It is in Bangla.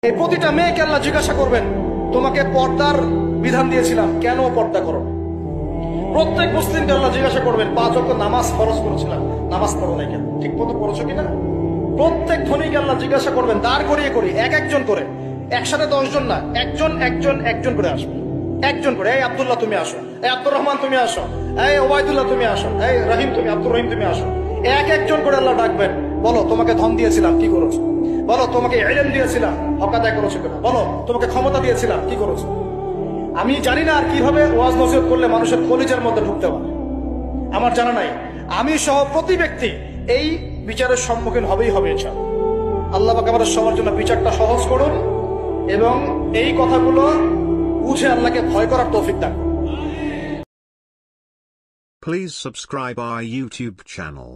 এই প্রতিটা মেয়েকে আল্লাহ জিজ্ঞাসা করবেন, তোমাকে পর্দার বিধান দিয়েছিলাম, কেন পর্দা করো? প্রত্যেক মুসলিমকে আল্লাহ জিজ্ঞাসা করবেন, 5 ওয়াক্ত নামাজ ফরজ করেছিলাম, নামাজ পড়ো নাই কেন? ঠিক মতো পড়েছো কিনা? প্রত্যেক ধনীকে আল্লাহ জিজ্ঞাসা করবেন, দাঁড় করিয়ে করি এক একজন করে, একসাথে 10 জন না, একজন একজন একজন করে আসবে, একজন করে। এই আব্দুল্লাহ তুমি আসো, এই আব্দুর রহমান তুমি আসো, এই ওবায়দুল্লাহ তুমি আসো, এই রহিম তুমি, আব্দুর রহিম তুমি আসো। এক একজন করে আল্লাহ ডাকবেন, বলো তোমাকে ধন দিয়েছিলাম, কি করেছো? বলো তোমাকে ইলম দিয়েছিলাম, হক আদায় করেছো কিনা? বলো তোমাকে ক্ষমতা দিয়েছিলাম, কি করেছো? আমি জানি না আর কিভাবে ওয়াজ নসিহত করলে মানুষের কলিজার মধ্যে ঢুকতে পারে, আমার জানা নাই। আমি সহ প্রতি ব্যক্তি এই বিচারের সম্মুখীন হবেই হবে ইনশাআল্লাহ। আল্লাহ পাক আমাদের সবার জন্য বিচারটা সহজ করুন এবং এই কথাগুলো বুঝে আল্লাহকে ভয় করার তৌফিক দান করুন। Please subscribe our YouTube channel.